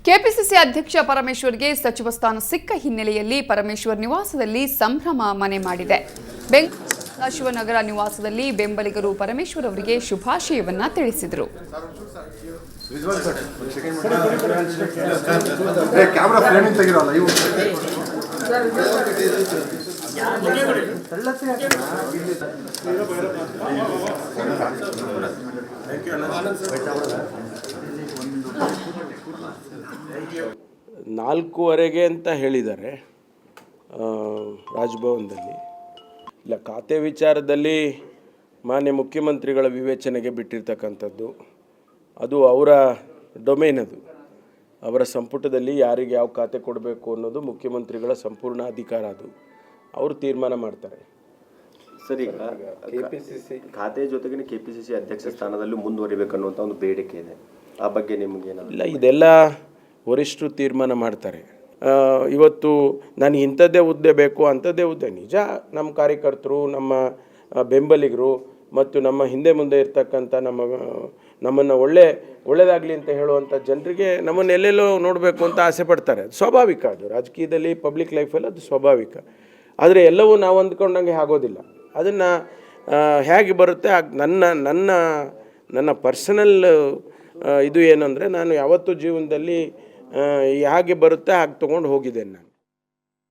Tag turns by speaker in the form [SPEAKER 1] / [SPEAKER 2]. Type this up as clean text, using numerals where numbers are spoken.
[SPEAKER 1] KPCC ಅಧ್ಯಕ್ಷ ಪರಮೇಶ್ವರ್ಗೆ ಸಚಿವ ಸ್ಥಾನ ಸಿಕ್ಕ ಹಿನ್ನೆಲೆಯಲ್ಲಿ ಪರಮೇಶ್ವರ್ ನಿವಾಸದಲ್ಲಿ ಸಂಭ್ರಮ ಮನೆ ಮಾಡಿದೆ. ಬೆಂಗಳೂರು ಶಿವನಗರ ನಿವಾಸದಲ್ಲಿ ಬೆಂಬಲಿಗರು ಪರಮೇಶ್ವರ್ ಅವರಿಗೆ ಶುಭಾಶಯವನ್ನ ತಿಳಿಸಿದರು.
[SPEAKER 2] ನಾಲ್ಕೂವರೆಗೆ ಅಂತ ಹೇಳಿದ್ದಾರೆ ರಾಜಭವನದಲ್ಲಿ. ಇಲ್ಲ, ಖಾತೆ ವಿಚಾರದಲ್ಲಿ ಮಾನ್ಯ ಮುಖ್ಯಮಂತ್ರಿಗಳ ವಿವೇಚನೆಗೆ ಬಿಟ್ಟಿರ್ತಕ್ಕಂಥದ್ದು. ಅದು ಅವರ ಡೊಮೇನ್, ಅದು ಅವರ ಸಂಪುಟದಲ್ಲಿ ಯಾರಿಗೆ ಯಾವ ಖಾತೆ ಕೊಡಬೇಕು ಅನ್ನೋದು ಮುಖ್ಯಮಂತ್ರಿಗಳ ಸಂಪೂರ್ಣ ಅಧಿಕಾರ. ಅದು ಅವರು ತೀರ್ಮಾನ ಮಾಡ್ತಾರೆ.
[SPEAKER 3] ಸರ್, ಈಗ ಕೆಪಿಸಿಸಿ ಖಾತೆ ಜೊತೆಗೆ ಕೆಪಿಸಿಸಿ ಅಧ್ಯಕ್ಷ ಸ್ಥಾನದಲ್ಲೂ ಮುಂದುವರಿಬೇಕನ್ನುವಂಥ ಒಂದು ಬೇಡಿಕೆ ಇದೆ. ಆ ಬಗ್ಗೆ ನಿಮಗೇನು?
[SPEAKER 2] ಇಲ್ಲ, ಇದೆಲ್ಲ ವರಿಷ್ಠರು ತೀರ್ಮಾನ ಮಾಡ್ತಾರೆ. ಇವತ್ತು ನನಗೆ ಇಂಥದ್ದೇ ಹುದ್ದೆ ಬೇಕು, ಅಂಥದ್ದೇ ಹುದ್ದೆ. ನಿಜ, ನಮ್ಮ ಕಾರ್ಯಕರ್ತರು, ನಮ್ಮ ಬೆಂಬಲಿಗರು ಮತ್ತು ನಮ್ಮ ಹಿಂದೆ ಮುಂದೆ ಇರ್ತಕ್ಕಂಥ ನಮ್ಮನ್ನು ಒಳ್ಳೆಯದಾಗಲಿ ಅಂತ ಹೇಳುವಂಥ ಜನರಿಗೆ ನಮ್ಮನ್ನು ಎಲ್ಲೆಲ್ಲೋ ನೋಡಬೇಕು ಅಂತ ಆಸೆ ಪಡ್ತಾರೆ. ಸ್ವಾಭಾವಿಕ, ಅದು ರಾಜಕೀಯದಲ್ಲಿ, ಪಬ್ಲಿಕ್ ಲೈಫಲ್ಲಿ ಅದು ಸ್ವಾಭಾವಿಕ. ಆದರೆ ಎಲ್ಲವೂ ನಾವು ಅಂದ್ಕೊಂಡಂಗೆ ಆಗೋದಿಲ್ಲ. ಅದನ್ನು ಹೇಗೆ ಬರುತ್ತೆ ನನ್ನ ಪರ್ಸನಲ್ ಇದು ಏನಂದರೆ, ನಾನು ಯಾವತ್ತೂ ಜೀವನದಲ್ಲಿ ಹೇಗೆ ಬರುತ್ತೆ ಹಾಗೆ ತೊಗೊಂಡು ಹೋಗಿದ್ದೇನೆ ನಾನು.